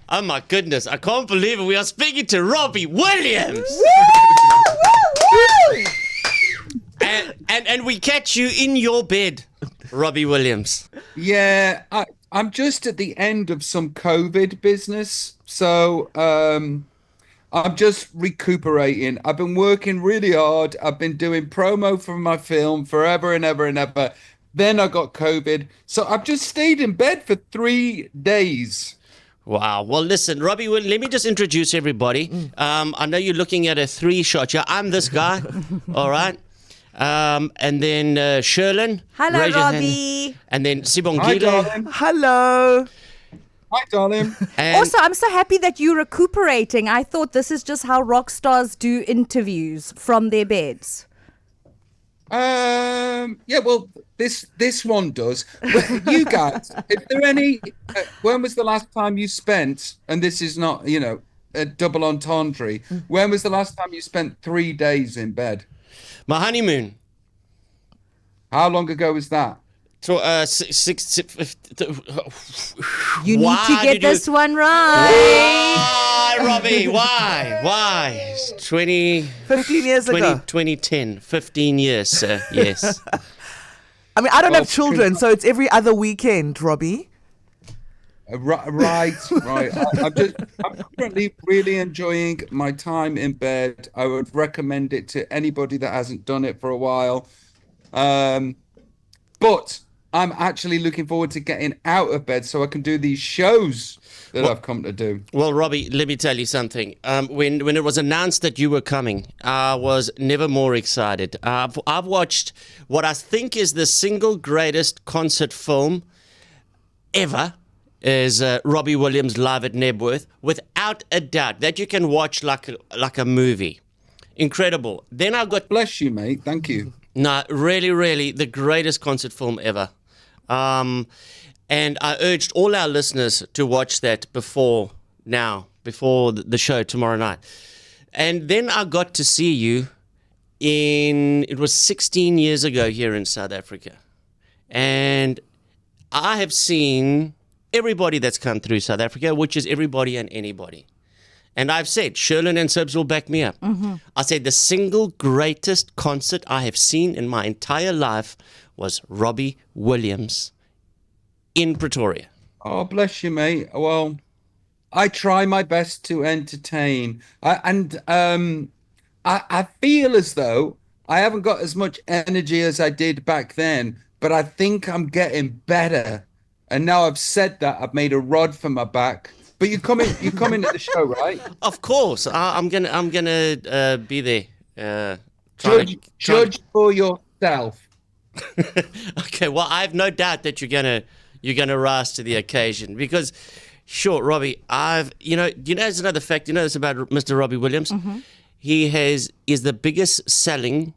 Oh my goodness, I can't believe it. We are speaking to Robbie Williams. And we catch you in your bed, Robbie Williams. Yeah, I'm just at the end of some COVID business. So I'm just recuperating. I've been working really hard. I've been doing promo for my film forever and ever and ever. Then I got COVID. So I've just stayed in bed for 3 days. Wow. Well, listen, Robbie, let me just introduce everybody. I know you're looking at a 3-shot here. I'm this guy. All right. And then Sherlyn. Hello, Robbie. And then Hi, Sibongile. darling. Hello. Hi, darling. And Also, I'm so happy that you're recuperating. I thought this is just how rock stars do interviews from their beds. Yeah, well, this one does. You guys, if there any, when was the last time you spent, and this is not, a double entendre, when was the last time you spent 3 days in bed? my honeymoon. How long ago was that? So, You need Why to get did you- this one right. Why, Robbie? Why? 15 years ago. 2010, 15 years, sir. Yes. I mean, I don't Well, have children, so it's every other weekend, Robbie. Right. I'm currently really enjoying my time in bed. I would recommend it to anybody that hasn't done it for a while. But I'm actually looking forward to getting out of bed so I can do these shows that I've come to do. Well, Robbie, let me tell you something. When it was announced that you were coming, I was never more excited. I've watched what I think is the single greatest concert film ever, is Robbie Williams live at Nebworth, without a doubt. That you can watch like a movie. Incredible. Then I got... Bless you, mate. Thank you. No, really, the greatest concert film ever. And I urged all our listeners to watch that before the show tomorrow night. And then I got to see you it was 16 years ago here in South Africa. And I have seen everybody that's come through South Africa, which is everybody and anybody. And I've said, Sherlyn and Subs will back me up. I said the single greatest concert I have seen in my entire life was Robbie Williams in Pretoria. Oh, bless you, mate. Well, I try my best to entertain. I feel as though I haven't got as much energy as I did back then, but I think I'm getting better. And now I've said that, I've made a rod for my back. But you come into the show, right? Of course, I'm gonna be there. Judge for yourself. Okay, well, I have no doubt that you're gonna rise to the occasion because, sure, Robbie, there's another fact. You know this about Mr. Robbie Williams. He is the biggest selling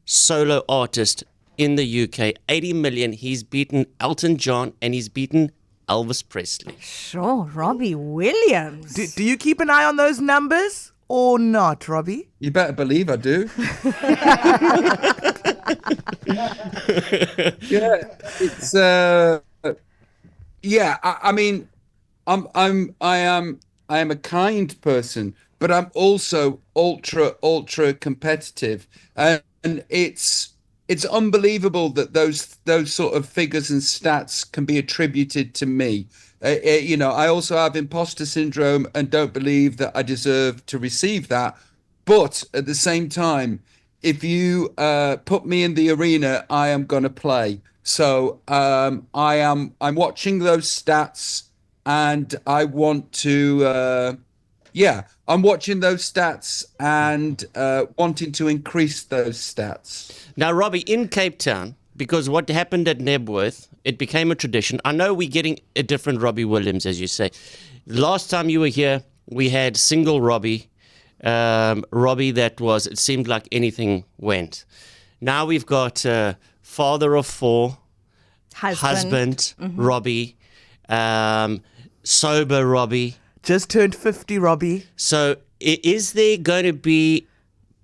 solo artist in the UK. 80 million. He's beaten Elton John and he's beaten Elvis Presley. Sure, Robbie Williams. Do you keep an eye on those numbers or not, Robbie? You better believe I do. Yeah, it's I mean, I am a kind person, but I'm also ultra competitive, and it's unbelievable that those sort of figures and stats can be attributed to me. I also have imposter syndrome and don't believe that I deserve to receive that. But at the same time, if you put me in the arena, I am going to play. So I'm watching those stats, and I want to. I'm watching those stats and wanting to increase those stats. Now, Robbie, in Cape Town, because what happened at Nebworth, it became a tradition. I know we're getting a different Robbie Williams, as you say. Last time you were here, we had single Robbie. Robbie that was, it seemed like anything went. Now we've got father of four, husband Robbie, sober Robbie. Just turned 50, Robbie. So is there going to be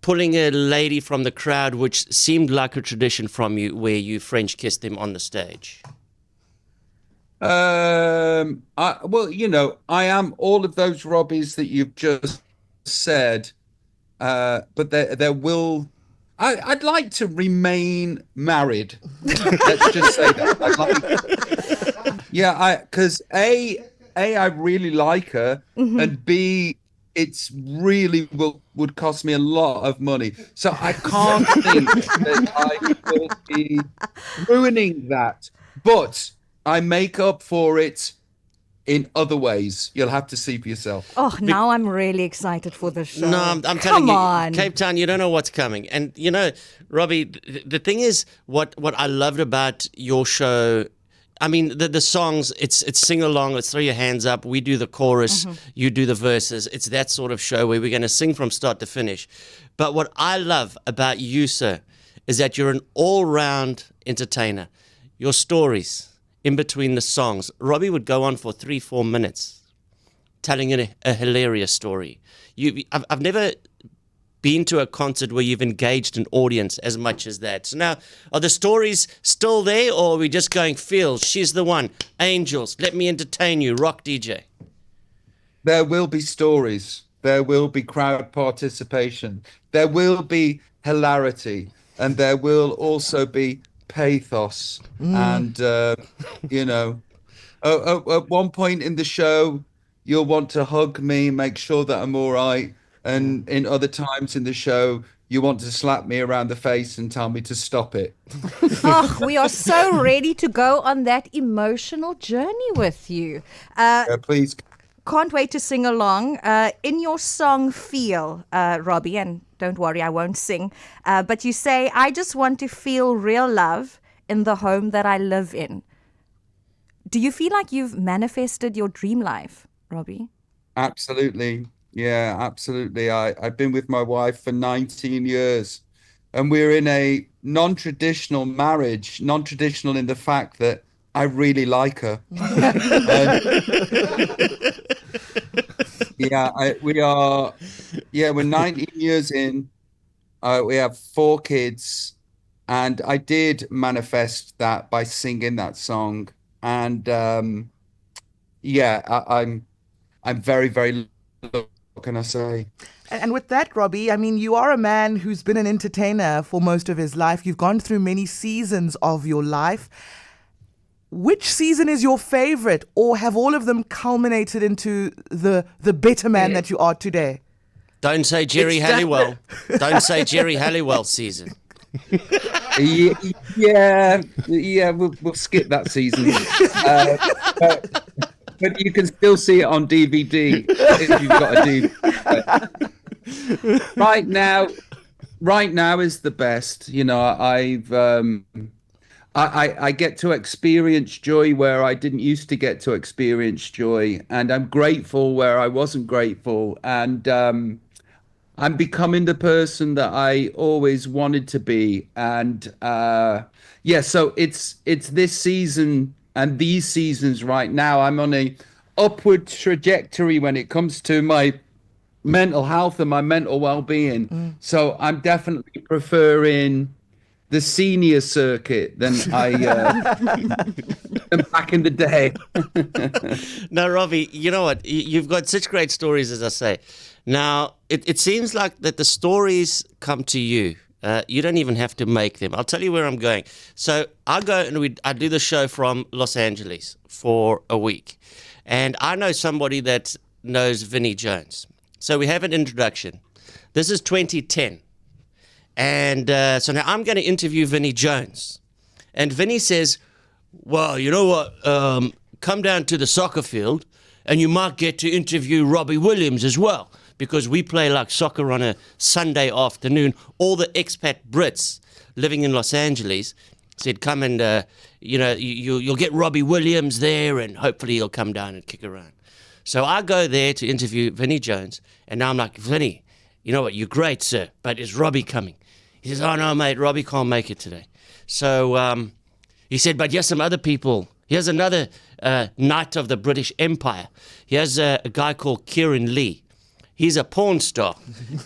pulling a lady from the crowd, which seemed like a tradition from you, where you French kissed them on the stage? Well, I am all of those Robbies that you've just said, but there will. I'd like to remain married. Let's just say that. Because I really like her, and B, it's really would cost me a lot of money. So I can't think that I will be ruining that. But I make up for it in other ways. You'll have to see for yourself. Oh, now I'm really excited for the show. No, I'm telling Come you, on. Cape Town, you don't know what's coming. And, Robbie, the thing is, what I loved about your show, I mean, the songs, it's sing along, let's throw your hands up, we do the chorus, you do the verses. It's that sort of show where we're going to sing from start to finish. But what I love about you, sir, is that you're an all-round entertainer. Your stories in between the songs, Robbie would go on for 3-4 minutes telling a hilarious story. I've never been to a concert where you've engaged an audience as much as that. So now, are the stories still there, or are we just going, Phil, she's the one, Angels, let me entertain you, rock DJ? There will be stories. There will be crowd participation. There will be hilarity. And there will also be pathos. And, at one point in the show, you'll want to hug me, make sure that I'm all right. And in other times in the show, you want to slap me around the face and tell me to stop it. Oh, we are so ready to go on that emotional journey with you. Please. Can't wait to sing along. In your song Feel, Robbie, and don't worry, I won't sing, but you say, I just want to feel real love in the home that I live in. Do you feel like you've manifested your dream life, Robbie? Absolutely. Yeah, absolutely. I've been with my wife for 19 years, and we're in a non-traditional marriage, non-traditional in the fact that I really like her. We're 19 years in. We have 4 kids, and I did manifest that by singing that song. And I'm very, very, what can I say? And with that, Robbie, I mean, you are a man who's been an entertainer for most of his life. You've gone through many seasons of your life. Which season is your favorite, or have all of them culminated into the better man that you are today? Don't say Jerry Halliwell. Don't say Jerry Halliwell season. We'll skip that season. But you can still see it on DVD if you've got a DVD. Right now is the best. I get to experience joy where I didn't used to get to experience joy, and I'm grateful where I wasn't grateful, and I'm becoming the person that I always wanted to be. And so it's this season and these seasons right now. I'm on a upward trajectory when it comes to my mental health and my mental well-being. So I'm definitely preferring the senior circuit than than back in the day. Now, Robbie, you know what? You've got such great stories, as I say. Now, it seems like that the stories come to you. You don't even have to make them. I'll tell you where I'm going. So I go and I do the show from Los Angeles for a week. And I know somebody that knows Vinnie Jones. So we have an introduction. This is 2010. And so now I'm going to interview Vinnie Jones. And Vinnie says, well, you know what? Come down to the soccer field and you might get to interview Robbie Williams as well, because we play like soccer on a Sunday afternoon. All the expat Brits living in Los Angeles said, come and, you'll get Robbie Williams there and hopefully he'll come down and kick around. So I go there to interview Vinnie Jones, and now I'm like, Vinnie, you know what? You're great, sir, but is Robbie coming? He says, oh, no, mate, Robbie can't make it today. So he said, but here's some other people. Here's another knight of the British Empire. Here's a guy called Kieran Lee. He's a porn star,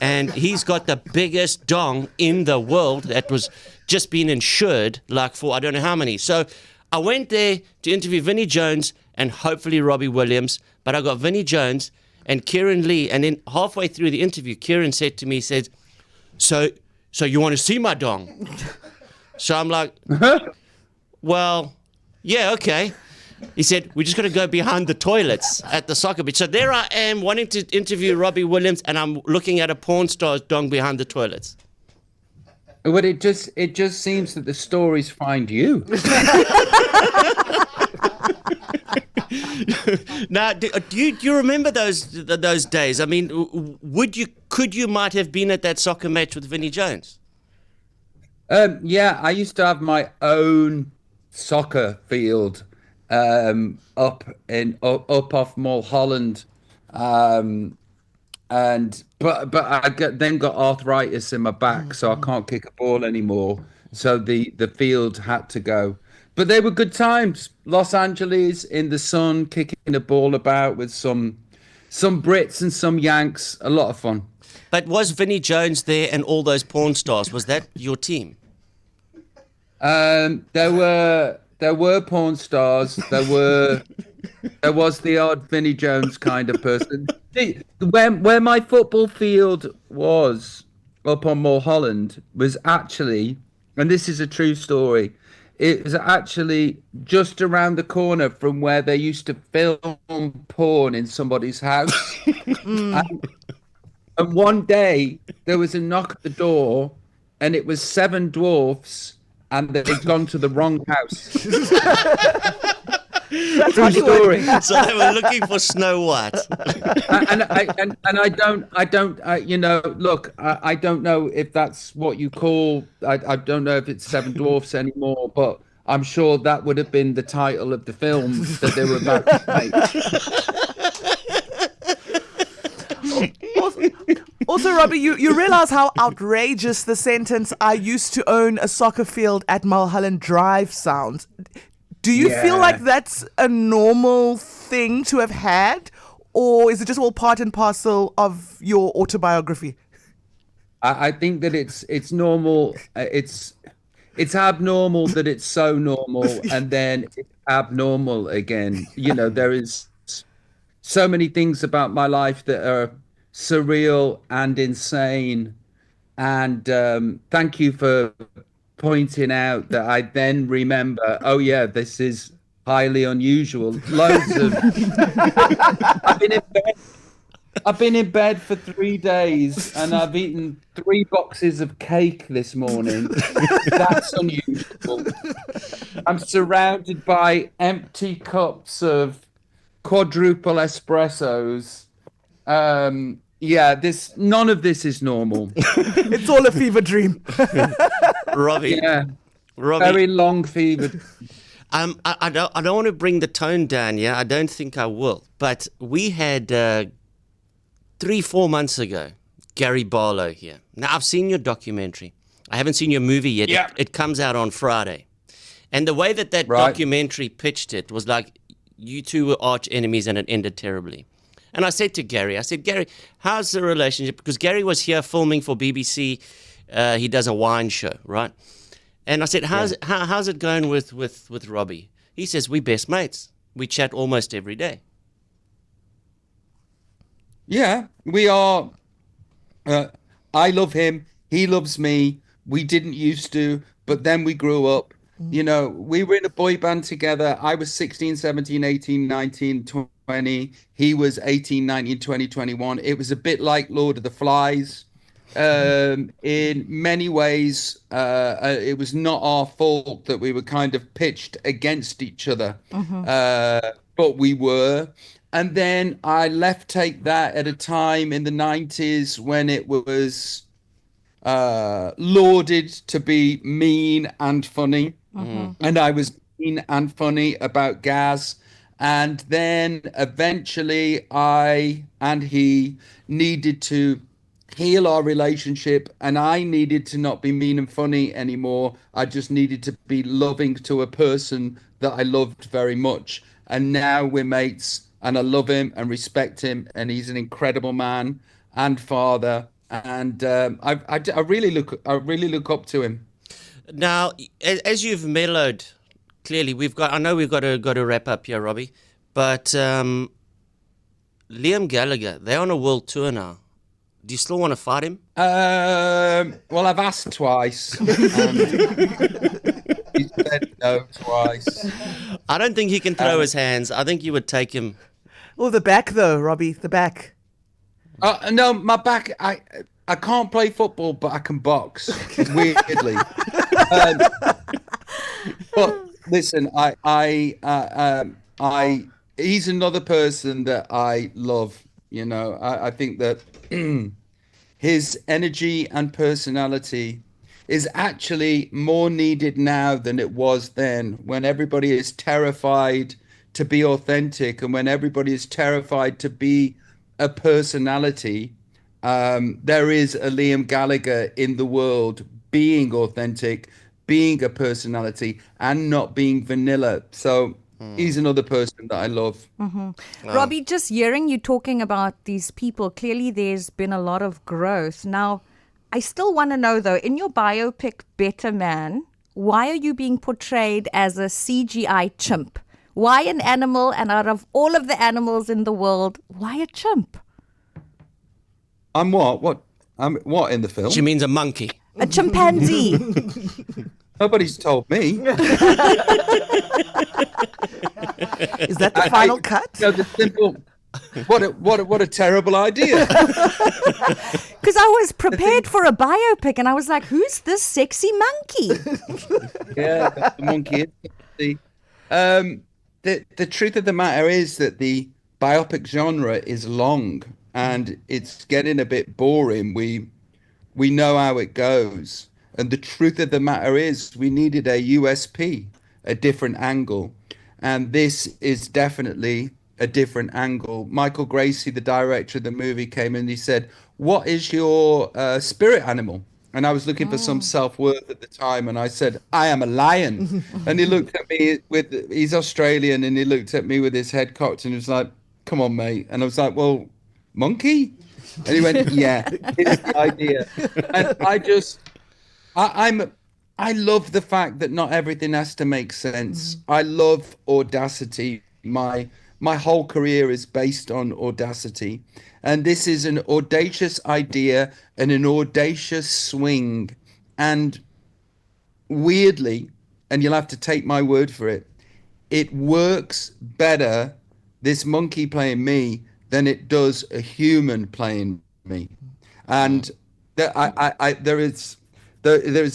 and he's got the biggest dong in the world that was just been insured, like for I don't know how many. So I went there to interview Vinnie Jones and hopefully Robbie Williams, but I got Vinnie Jones and Kieran Lee, and then halfway through the interview, Kieran said to me, so you want to see my dong? So I'm like, well, yeah, okay. He said, we just got to go behind the toilets at the soccer pitch. So there I am wanting to interview Robbie Williams, and I'm looking at a porn star's dong behind the toilets. But it just seems that the stories find you. Now, do you remember those days? I mean, could you might have been at that soccer match with Vinnie Jones? Yeah, I used to have my own soccer field up off Mulholland, but I then got arthritis in my back, so I can't kick a ball anymore. So the field had to go. But they were good times. Los Angeles in the sun, kicking a ball about with some Brits and some Yanks. A lot of fun. But was Vinnie Jones there and all those porn stars? Was that your team? There were porn stars. There was the odd Vinnie Jones kind of person. Where my football field was up on Mulholland was actually, and this is a true story, it was actually just around the corner from where they used to film porn in somebody's house. And one day there was a knock at the door, and it was 7 dwarfs, and they'd gone to the wrong house. That's True story. So they were looking for Snow White. and I don't, you know, look, I don't know if that's what you call, I don't know if it's 7 dwarfs anymore, but I'm sure that would have been the title of the film that they were about to make. Also, Robbie, you realize how outrageous the sentence "I used to own a soccer field at Mulholland Drive" sounds. Do you feel like that's a normal thing to have had, or is it just all part and parcel of your autobiography? I think that it's normal. It's abnormal that it's so normal, and then it's abnormal again. You know, there is so many things about my life that are surreal and insane. And thank you for pointing out that I then remember, oh yeah, this is highly unusual. Loads of I've been in bed for 3 days, and I've eaten 3 boxes of cake this morning. That's unusual. I'm surrounded by empty cups of quadruple espressos. None of this is normal. It's all a fever dream. Robbie. Yeah. Robbie. Very long fever. I don't want to bring the tone down, yeah? I don't think I will. But we had 3-4 months ago, Gary Barlow here. Now, I've seen your documentary. I haven't seen your movie yet. Yeah. It comes out on Friday. And the way that documentary pitched it was like you two were arch enemies and it ended terribly. And I said to Gary, Gary, how's the relationship? Because Gary was here filming for BBC. He does a wine show, right? And I said, how's it going with Robbie? He says, we're best mates. We chat almost every day. Yeah, we are. I love him. He loves me. We didn't used to, but then we grew up. You know, we were in a boy band together. I was 16, 17, 18, 19, 20. He was 18, 19, 20, 21. It was a bit like Lord of the Flies. In many ways, it was not our fault that we were kind of pitched against each other. But we were. And then I left Take That at a time in the 90s when it was lauded to be mean and funny. And I was mean and funny about Gaz. And then eventually I and he needed to heal our relationship, and I needed to not be mean and funny anymore. I just needed to be loving to a person that I loved very much. And now we're mates, and I love him and respect him, and he's an incredible man and father. And I really look up to him. Now, as you've mellowed clearly I know we've got to wrap up here, Robbie, but Liam Gallagher, they're on a world tour now. Do you still want to fight him? Well, I've asked twice. And he said no twice. I don't think he can throw his hands. I think you would take him. Oh, the back though, Robbie, the back. No, my back. I can't play football, but I can box. Weirdly. But listen, he's another person that I love. You know, I think that his energy and personality is actually more needed now than it was then, when everybody is terrified to be authentic and when everybody is terrified to be a personality. There is a Liam Gallagher in the world being authentic, being a personality, and not being vanilla. So he's another person that I love. Robbie, just hearing you talking about these people, clearly there's been a lot of growth. Now, I still want to know, though, in your biopic, Better Man, why are you being portrayed as a CGI chimp? Why an animal? And out of all of the animals in the world, why a chimp? I'm what? I'm what in the film? She means a monkey. A chimpanzee. Nobody's told me. Is that the final cut? No, the simple. What a terrible idea. Because I was prepared for a biopic and I was like, who's this sexy monkey? Yeah, that's the monkey. The truth of the matter is that the biopic genre is long and it's getting a bit boring. We know how it goes. And the truth of the matter is we needed a USP, a different angle. And this is definitely a different angle. Michael Gracie, the director of the movie, came in and he said, what is your spirit animal? And I was looking for some self-worth at the time. And I said, I am a lion. And he looked at me he's Australian, and he looked at me with his head cocked and he was like, come on, mate. And I was like, well, monkey? And he went, yeah, it's the idea. And I love the fact that not everything has to make sense. I love audacity. My whole career is based on audacity. And this is an audacious idea and an audacious swing. And weirdly, and you'll have to take my word for it, it works better, this monkey playing me, than it does a human playing me. And there is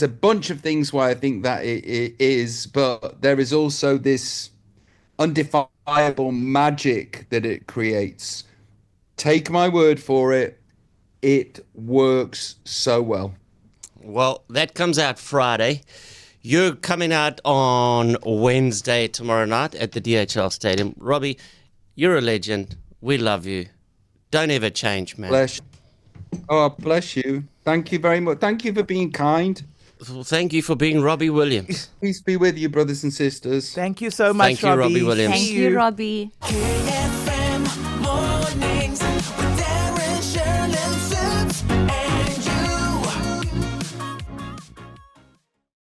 a bunch of things why I think that it is, but there is also this undefinable magic that it creates. Take my word for it, it works so well. Well, that comes out Friday. You're coming out on Wednesday tomorrow night at the DHL Stadium. Robbie, you're a legend. We love you. Don't ever change, man. Bless you. Thank you very much. Thank you for being kind. Well, thank you for being Robbie Williams. Peace be with you, brothers and sisters. Thank you so much, Thank you, Robbie Williams. Thank you, Robbie. Kfm Mornings with